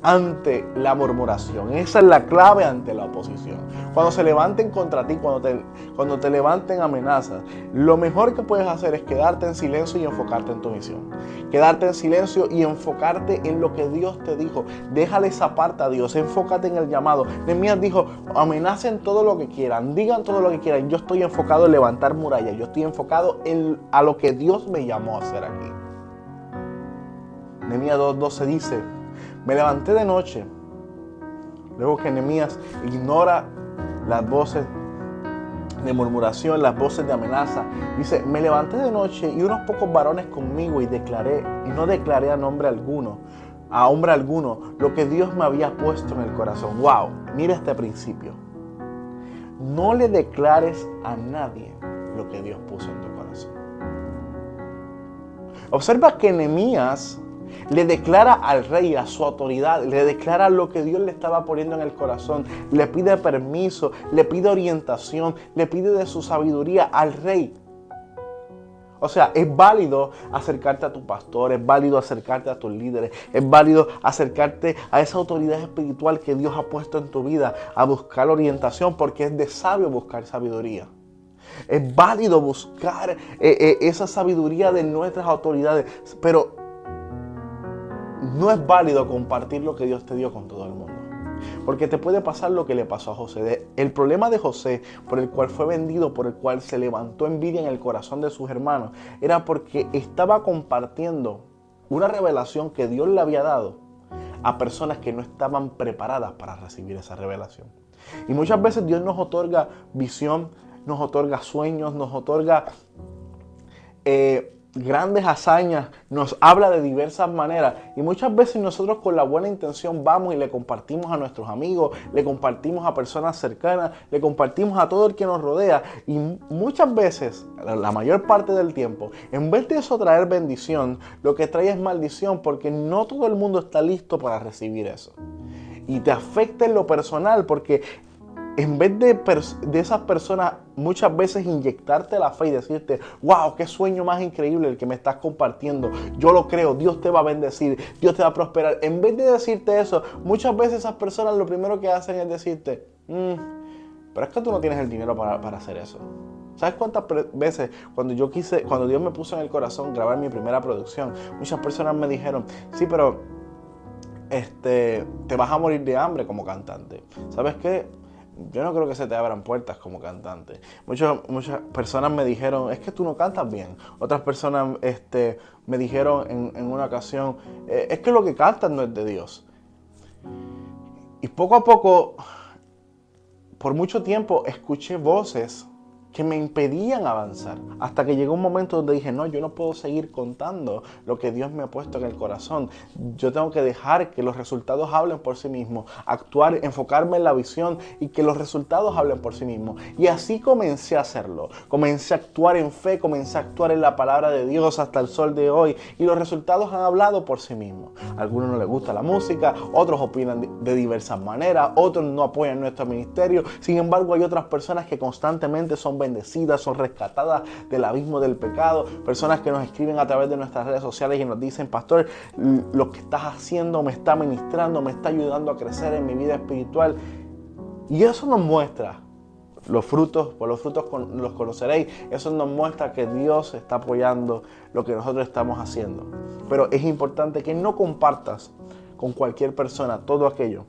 ante la murmuración. Esa es la clave ante la oposición. Cuando se levanten contra ti, cuando te levanten amenazas, lo mejor que puedes hacer es quedarte en silencio y enfocarte en tu misión. Quedarte en silencio y enfocarte en lo que Dios te dijo. Déjale esa parte a Dios, enfócate en el llamado. Nehemías dijo, amenacen todo lo que quieran, digan todo lo que quieran. Yo estoy enfocado en levantar murallas, yo estoy enfocado a lo que Dios me llamó a hacer aquí. Nehemías 2:12 dice, me levanté de noche. Luego que Nehemías ignora las voces de murmuración, las voces de amenaza, dice, me levanté de noche y unos pocos varones conmigo y no declaré a hombre alguno, lo que Dios me había puesto en el corazón. Wow, mira este principio. No le declares a nadie lo que Dios puso en tu corazón. Observa que Nehemías le declara al rey, a su autoridad, le declara lo que Dios le estaba poniendo en el corazón, le pide permiso, le pide orientación, le pide de su sabiduría al rey. O sea, es válido acercarte a tu pastor, es válido acercarte a tus líderes, es válido acercarte a esa autoridad espiritual que Dios ha puesto en tu vida, a buscar orientación, porque es de sabio buscar sabiduría. Es válido buscar esa sabiduría de nuestras autoridades, pero no es válido compartir lo que Dios te dio con todo el mundo. Porque te puede pasar lo que le pasó a José. El problema de José, por el cual fue vendido, por el cual se levantó envidia en el corazón de sus hermanos, era porque estaba compartiendo una revelación que Dios le había dado a personas que no estaban preparadas para recibir esa revelación. Y muchas veces Dios nos otorga visión, nos otorga sueños, nos otorga grandes hazañas, nos habla de diversas maneras y muchas veces nosotros con la buena intención vamos y le compartimos a nuestros amigos, le compartimos a personas cercanas, le compartimos a todo el que nos rodea y muchas veces, la mayor parte del tiempo, en vez de eso traer bendición, lo que trae es maldición porque no todo el mundo está listo para recibir eso. Y te afecta en lo personal porque en vez de esas personas muchas veces inyectarte la fe y decirte, wow, qué sueño más increíble el que me estás compartiendo, yo lo creo, Dios te va a bendecir, Dios te va a prosperar. En vez de decirte eso, muchas veces esas personas lo primero que hacen es decirte, pero es que tú no tienes el dinero para hacer eso. ¿Sabes cuántas veces cuando Dios me puso en el corazón grabar mi primera producción, muchas personas me dijeron, sí, pero te vas a morir de hambre como cantante? ¿Sabes qué? Yo no creo que se te abran puertas como cantante. Muchas personas me dijeron, es que tú no cantas bien. Otras personas me dijeron en una ocasión, es que lo que cantas no es de Dios. Y poco a poco, por mucho tiempo, escuché voces que me impedían avanzar. Hasta que llegó un momento donde dije, no, yo no puedo seguir contando lo que Dios me ha puesto en el corazón. Yo tengo que dejar que los resultados hablen por sí mismos, actuar, enfocarme en la visión y que los resultados hablen por sí mismos. Y así comencé a hacerlo. Comencé a actuar en fe, comencé a actuar en la palabra de Dios hasta el sol de hoy y los resultados han hablado por sí mismos. A algunos no les gusta la música, otros opinan de diversas maneras, otros no apoyan nuestro ministerio. Sin embargo, hay otras personas que constantemente son bendecidas, son rescatadas del abismo del pecado, personas que nos escriben a través de nuestras redes sociales y nos dicen, pastor, lo que estás haciendo me está ministrando, me está ayudando a crecer en mi vida espiritual. Y eso nos muestra los frutos, por los frutos los conoceréis. Eso nos muestra que Dios está apoyando lo que nosotros estamos haciendo. Pero es importante que no compartas con cualquier persona todo aquello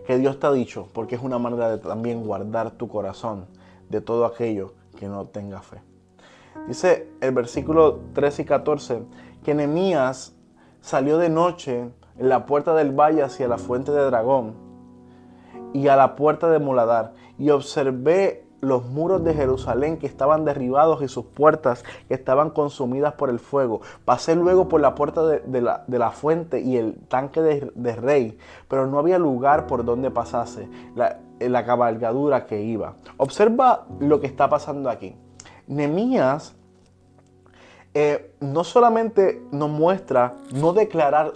que Dios te ha dicho, porque es una manera de también guardar tu corazón de todo aquello que no tenga fe. Dice el versículo 13 y 14 que Nehemías salió de noche en la puerta del valle hacia la fuente de Dragón y a la puerta de Muladar, y observé los muros de Jerusalén que estaban derribados y sus puertas que estaban consumidas por el fuego. Pasé luego por la puerta de la fuente y el tanque de rey, pero no había lugar por donde pasase la cabalgadura que iba. Observa lo que está pasando aquí. Nehemías no solamente nos muestra no declarar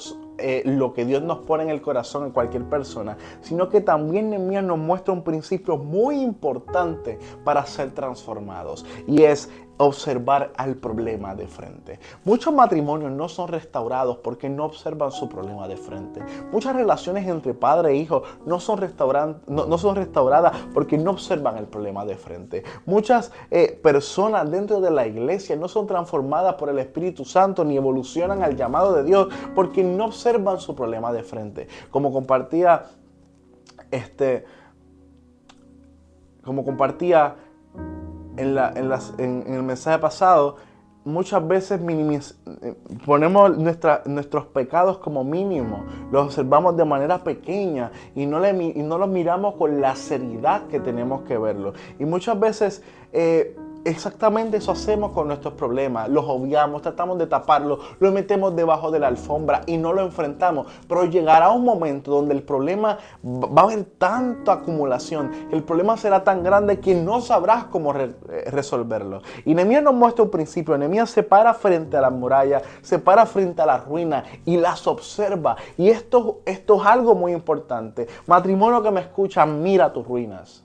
lo que Dios nos pone en el corazón en cualquier persona, sino que también Nehemías nos muestra un principio muy importante para ser transformados, y es observar al problema de frente. Muchos matrimonios no son restaurados porque no observan su problema de frente. Muchas relaciones entre padre e hijo no son restauradas porque no observan el problema de frente. Muchas personas dentro de la iglesia no son transformadas por el Espíritu Santo ni evolucionan al llamado de Dios porque no observan su problema de frente. Como compartía en el mensaje pasado, muchas veces ponemos nuestros pecados como mínimos, los observamos de manera pequeña y no los miramos con la seriedad que tenemos que verlo. Y muchas veces exactamente eso hacemos con nuestros problemas, los obviamos, tratamos de taparlos, los metemos debajo de la alfombra y no lo enfrentamos. Pero llegará un momento donde el problema va a haber tanta acumulación, que el problema será tan grande que no sabrás cómo resolverlo. Y Nehemías nos muestra un principio. Nehemías se para frente a las murallas, se para frente a las ruinas y las observa. Y esto es algo muy importante. Matrimonio que me escucha, mira tus ruinas.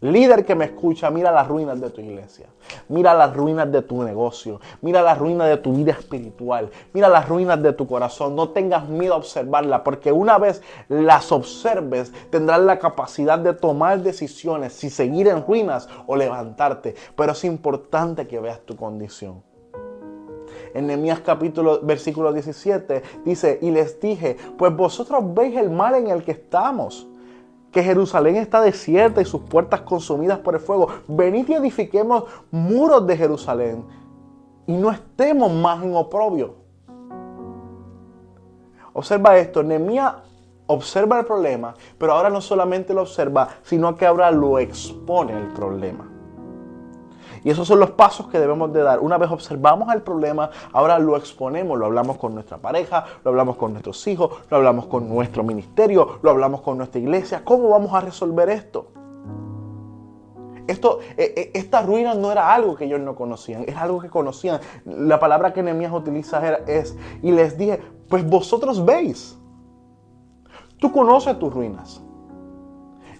Líder que me escucha, mira las ruinas de tu iglesia, mira las ruinas de tu negocio, mira las ruinas de tu vida espiritual, mira las ruinas de tu corazón. No tengas miedo a observarlas, porque una vez las observes tendrás la capacidad de tomar decisiones, si seguir en ruinas o levantarte. Pero es importante que veas tu condición. En Nehemías versículo 17 dice, y les dije, pues vosotros veis el mal en el que estamos, que Jerusalén está desierta y sus puertas consumidas por el fuego. Venid y edifiquemos muros de Jerusalén y no estemos más en oprobio. Observa esto, Nehemías observa el problema, pero ahora no solamente lo observa, sino que ahora lo expone el problema. Y esos son los pasos que debemos de dar. Una vez observamos el problema, ahora lo exponemos, lo hablamos con nuestra pareja, lo hablamos con nuestros hijos, lo hablamos con nuestro ministerio, lo hablamos con nuestra iglesia. ¿Cómo vamos a resolver esto? Esta ruina no era algo que ellos no conocían, era algo que conocían. La palabra que Nehemías utiliza es, y les dije, pues vosotros veis, tú conoces tus ruinas.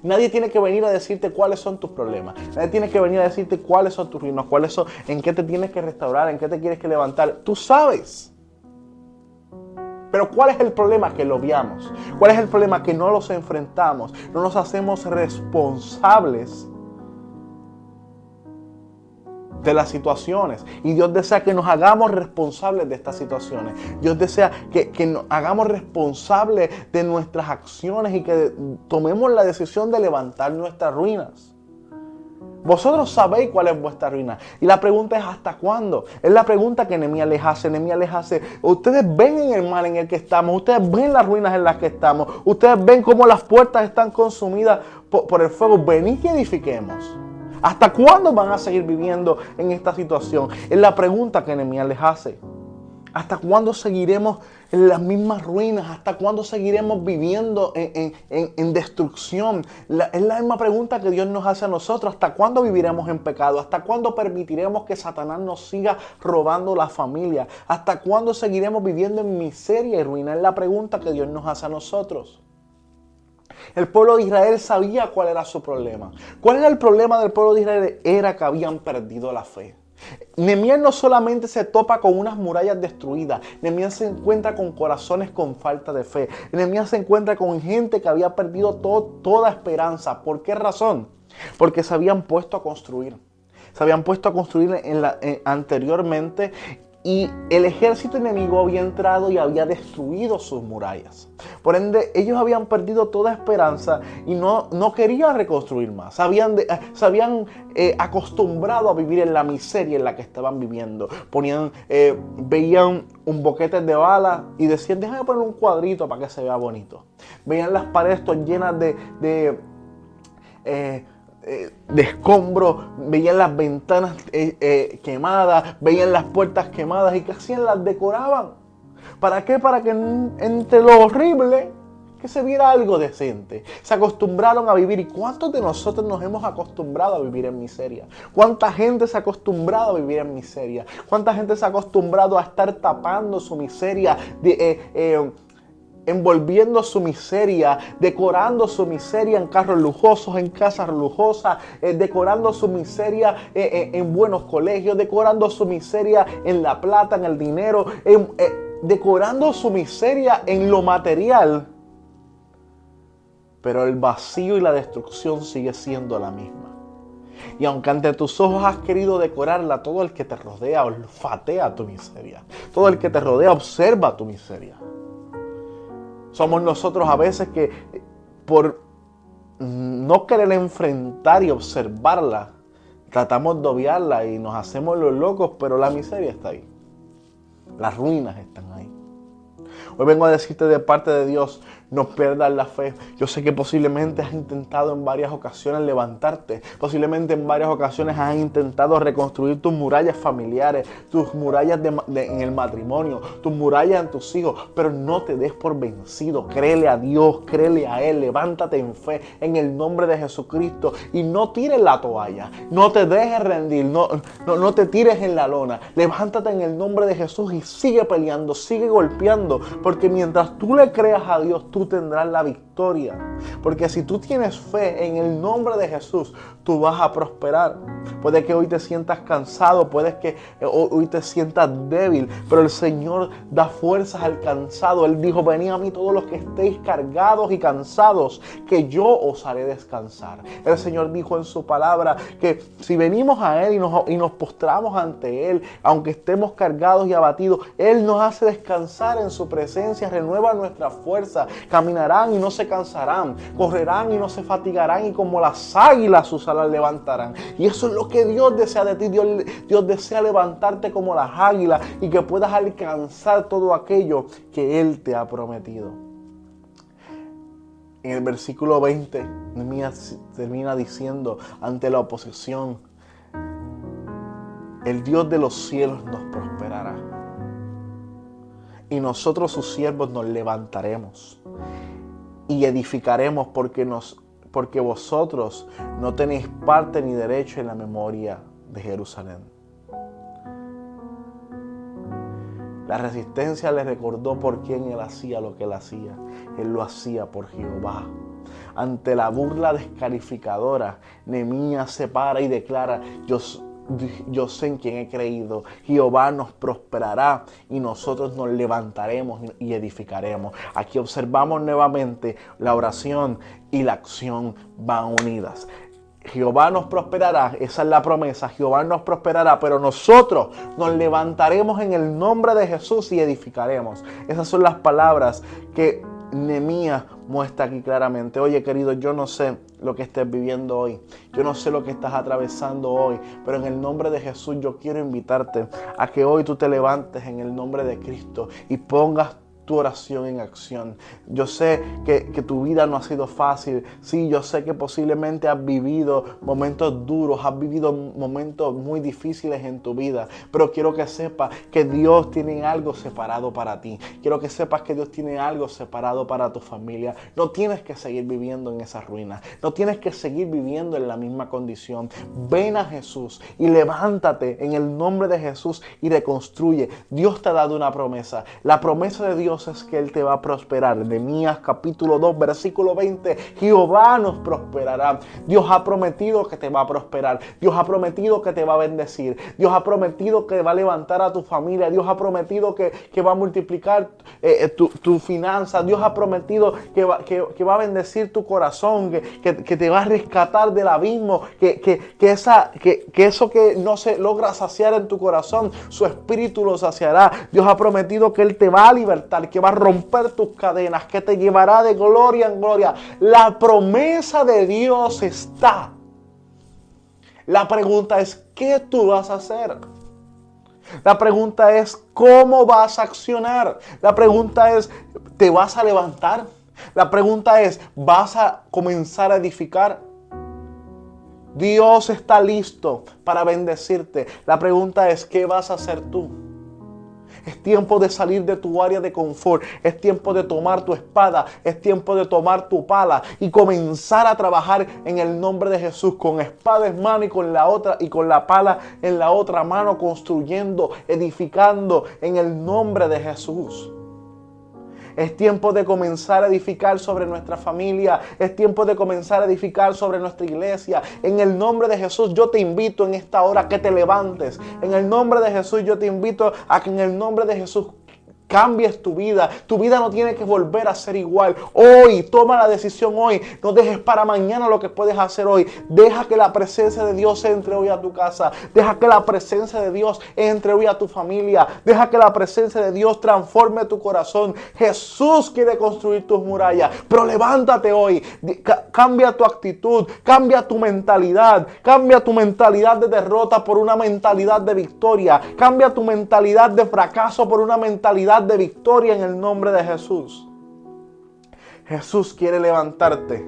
Nadie tiene que venir a decirte cuáles son tus problemas. Nadie tiene que venir a decirte cuáles son tus ruinas, cuáles son, en qué te tienes que restaurar, en qué te tienes que levantar. Tú sabes. Pero ¿cuál es el problema? Que lo obviamos. ¿Cuál es el problema? Que no los enfrentamos. No nos hacemos responsables de las situaciones. Y Dios desea que nos hagamos responsables de estas situaciones. Dios desea que nos hagamos responsables de nuestras acciones y que tomemos la decisión de levantar nuestras ruinas. Vosotros sabéis cuál es vuestra ruina. Y la pregunta es ¿hasta cuándo? Es la pregunta que Nehemías les hace. Nehemías les hace, ustedes ven en el mal en el que estamos, ustedes ven las ruinas en las que estamos, ustedes ven cómo las puertas están consumidas por el fuego. Venid y edifiquemos. ¿Hasta cuándo van a seguir viviendo en esta situación? Es la pregunta que Nehemías les hace. ¿Hasta cuándo seguiremos en las mismas ruinas? ¿Hasta cuándo seguiremos viviendo en destrucción? Es la misma pregunta que Dios nos hace a nosotros. ¿Hasta cuándo viviremos en pecado? ¿Hasta cuándo permitiremos que Satanás nos siga robando la familia? ¿Hasta cuándo seguiremos viviendo en miseria y ruina? Es la pregunta que Dios nos hace a nosotros. El pueblo de Israel sabía cuál era su problema. ¿Cuál era el problema del pueblo de Israel? Era que habían perdido la fe. Nehemías no solamente se topa con unas murallas destruidas, Nehemías se encuentra con corazones con falta de fe. Nehemías se encuentra con gente que había perdido toda esperanza. ¿Por qué razón? Porque se habían puesto a construir. Se habían puesto a construir anteriormente. Y el ejército enemigo había entrado y había destruido sus murallas. Por ende, ellos habían perdido toda esperanza y no querían reconstruir más. Se habían acostumbrado a vivir en la miseria en la que estaban viviendo. Veían un boquete de bala y decían, déjame poner un cuadrito para que se vea bonito. Veían las paredes llenas de escombros, veían las ventanas quemadas, veían las puertas quemadas y ¿qué hacían? Las decoraban. ¿Para qué? Para que entre lo horrible que se viera algo decente. Se acostumbraron a vivir. ¿Y cuántos de nosotros nos hemos acostumbrado a vivir en miseria? ¿Cuánta gente se ha acostumbrado a vivir en miseria? ¿Cuánta gente se ha acostumbrado a estar tapando su miseria, envolviendo su miseria, decorando su miseria en carros lujosos, en casas lujosas, decorando su miseria en buenos colegios, decorando su miseria en la plata, en el dinero, decorando su miseria en lo material? Pero el vacío y la destrucción sigue siendo la misma. Y aunque ante tus ojos has querido decorarla, todo el que te rodea olfatea tu miseria. Todo el que te rodea observa tu miseria. Somos nosotros a veces que por no querer enfrentar y observarla, tratamos de obviarla y nos hacemos los locos, pero la miseria está ahí. Las ruinas están ahí. Hoy vengo a decirte de parte de Dios, no pierdas la fe. Yo sé que posiblemente has intentado en varias ocasiones levantarte. Posiblemente en varias ocasiones has intentado reconstruir tus murallas familiares, tus murallas en el matrimonio, tus murallas en tus hijos. Pero no te des por vencido. Créele a Dios, créele a Él. Levántate en fe en el nombre de Jesucristo y no tires la toalla. No te dejes rendir. No te tires en la lona. Levántate en el nombre de Jesús y sigue peleando, sigue golpeando. Porque mientras tú le creas a Dios, tú tendrás la victoria. Porque si tú tienes fe en el nombre de Jesús, tú vas a prosperar. Puede que hoy te sientas cansado, puede que hoy te sientas débil, pero el Señor da fuerzas al cansado. Él dijo, venid a mí todos los que estéis cargados y cansados, que yo os haré descansar. El Señor dijo en su palabra que si venimos a Él y nos postramos ante Él, aunque estemos cargados y abatidos, Él nos hace descansar en su presencia, renueva nuestra fuerza. Caminarán y no se cansarán, correrán y no se fatigarán, y como las águilas sus alas levantarán. Y eso es lo que Dios desea de ti. Dios desea levantarte como las águilas y que puedas alcanzar todo aquello que Él te ha prometido. En el versículo 20, Nehemías termina diciendo ante la oposición, el Dios de los cielos nos prosperará. Y nosotros sus siervos nos levantaremos y edificaremos porque vosotros no tenéis parte ni derecho en la memoria de Jerusalén. La resistencia le recordó por quién él hacía lo que él hacía. Él lo hacía por Jehová. Ante la burla descalificadora, Nehemías se para y declara: yo sé en quién he creído. Jehová nos prosperará y nosotros nos levantaremos y edificaremos. Aquí observamos nuevamente la oración y la acción van unidas. Jehová nos prosperará, esa es la promesa. Jehová nos prosperará, pero nosotros nos levantaremos en el nombre de Jesús y edificaremos. Esas son las palabras que Nehemías muestra aquí claramente. Oye, querido, yo no sé lo que estés viviendo hoy. Yo no sé lo que estás atravesando hoy, pero en el nombre de Jesús yo quiero invitarte a que hoy tú te levantes en el nombre de Cristo y pongas tu oración en acción. Yo sé que tu vida no ha sido fácil. Sí, yo sé que posiblemente has vivido momentos duros, has vivido momentos muy difíciles en tu vida, pero quiero que sepas que Dios tiene algo separado para ti. Quiero que sepas que Dios tiene algo separado para tu familia. No tienes que seguir viviendo en esas ruinas. No tienes que seguir viviendo en la misma condición. Ven a Jesús y levántate en el nombre de Jesús y reconstruye. Dios te ha dado una promesa. La promesa de Dios es que Él te va a prosperar. Nehemías capítulo 2 versículo 20. Jehová nos prosperará. Dios ha prometido que te va a prosperar. Dios ha prometido que te va a bendecir. Dios ha prometido que va a levantar a tu familia. Dios ha prometido que va a multiplicar tu finanza. Dios ha prometido que va a bendecir tu corazón, que te va a rescatar del abismo, que eso que no se logra saciar en tu corazón, su espíritu lo saciará. Dios ha prometido que Él te va a libertar, que va a romper tus cadenas, que te llevará de gloria en gloria. La promesa de Dios está. La pregunta es, ¿qué tú vas a hacer? La pregunta es, ¿cómo vas a accionar? La pregunta es, ¿te vas a levantar? La pregunta es, ¿vas a comenzar a edificar? Dios está listo para bendecirte. La pregunta es, ¿qué vas a hacer tú? Es tiempo de salir de tu área de confort. Es tiempo de tomar tu espada. Es tiempo de tomar tu pala y comenzar a trabajar en el nombre de Jesús, con espada en mano y con la pala en la otra mano, construyendo, edificando en el nombre de Jesús. Es tiempo de comenzar a edificar sobre nuestra familia. Es tiempo de comenzar a edificar sobre nuestra iglesia. En el nombre de Jesús yo te invito en esta hora que te levantes. En el nombre de Jesús yo te invito a que en el nombre de Jesús cambies tu vida. Tu vida no tiene que volver a ser igual. Hoy, toma la decisión hoy. No dejes para mañana lo que puedes hacer hoy. Deja que la presencia de Dios entre hoy a tu casa. Deja que la presencia de Dios entre hoy a tu familia. Deja que la presencia de Dios transforme tu corazón. Jesús quiere construir tus murallas. Pero levántate hoy. Cambia tu actitud. Cambia tu mentalidad. Cambia tu mentalidad de derrota por una mentalidad de victoria. Cambia tu mentalidad de fracaso por una mentalidad de victoria en el nombre de Jesús. Jesús quiere levantarte.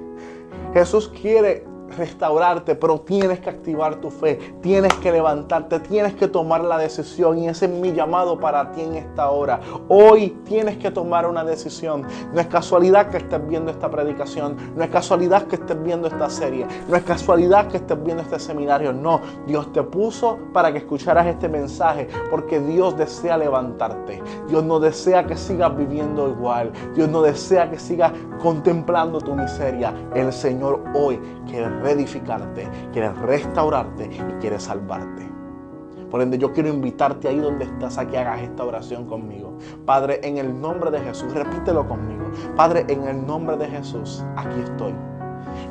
Jesús quiere restaurarte, pero tienes que activar tu fe, tienes que levantarte, tienes que tomar la decisión, y ese es mi llamado para ti en esta hora. Hoy tienes que tomar una decisión. No es casualidad que estés viendo esta predicación, no es casualidad que estés viendo esta serie, no es casualidad que estés viendo este seminario. No, Dios te puso para que escucharas este mensaje, porque Dios desea levantarte. Dios no desea que sigas viviendo igual. Dios no desea que sigas contemplando tu miseria. El Señor hoy quiere reedificarte, quiere restaurarte y quiere salvarte. Por ende, yo quiero invitarte ahí donde estás a que hagas esta oración conmigo. Padre, en el nombre de Jesús, repítelo conmigo. Padre, en el nombre de Jesús, aquí estoy.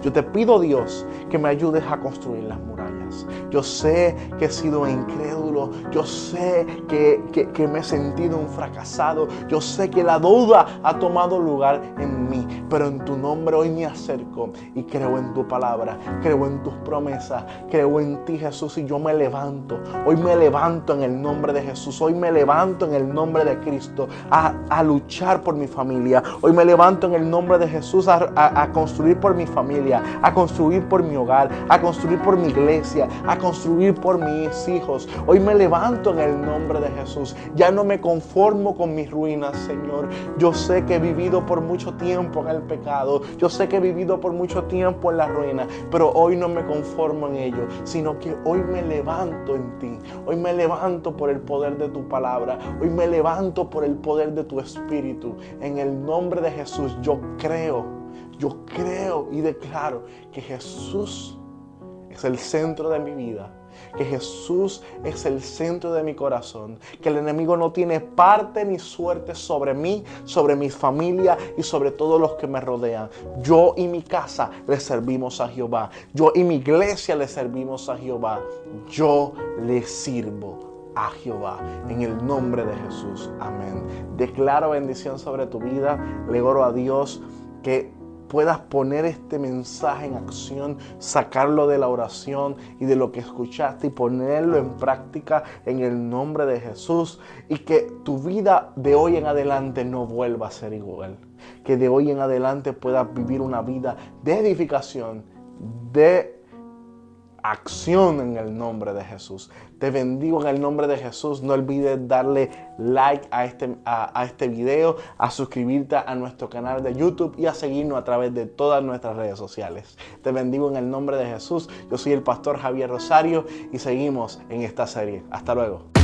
Yo te pido, Dios, que me ayudes a construir las murallas. Yo sé que he sido incrédulo. Yo sé que me he sentido un fracasado. Yo sé que la duda ha tomado lugar en mí. pero en tu nombre hoy me acerco y creo en tu palabra, creo en tus promesas, creo en ti, Jesús, y yo me levanto. Hoy me levanto en el nombre de Jesús, hoy me levanto en el nombre de Cristo a luchar por mi familia. Hoy me levanto en el nombre de Jesús a construir por mi familia, a construir por mi hogar, a construir por mi iglesia, a construir por mis hijos. Hoy me levanto en el nombre de Jesús. Ya no me conformo con mis ruinas, Señor. Yo sé que he vivido por mucho tiempo en el pecado. Yo sé que he vivido por mucho tiempo en la ruina, pero hoy no me conformo en ello, sino que hoy me levanto en ti. Hoy me levanto por el poder de tu palabra. Hoy me levanto por el poder de tu Espíritu. En el nombre de Jesús yo creo y declaro que Jesús es el centro de mi vida, que Jesús es el centro de mi corazón, que el enemigo no tiene parte ni suerte sobre mí, sobre mi familia y sobre todos los que me rodean. Yo y mi casa le servimos a Jehová. Yo y mi iglesia le servimos a Jehová. Yo le sirvo a Jehová, en el nombre de Jesús. Amén. Declaro bendición sobre tu vida. Le oro a Dios que puedas poner este mensaje en acción, sacarlo de la oración y de lo que escuchaste y ponerlo en práctica en el nombre de Jesús, y que tu vida de hoy en adelante no vuelva a ser igual. Que de hoy en adelante puedas vivir una vida de edificación, de acción en el nombre de Jesús. Te bendigo en el nombre de Jesús. No olvides darle like a este video, a suscribirte a nuestro canal de YouTube y a seguirnos a través de todas nuestras redes sociales. Te bendigo en el nombre de Jesús. Yo soy el pastor Javier Rosario y seguimos en esta serie. Hasta luego.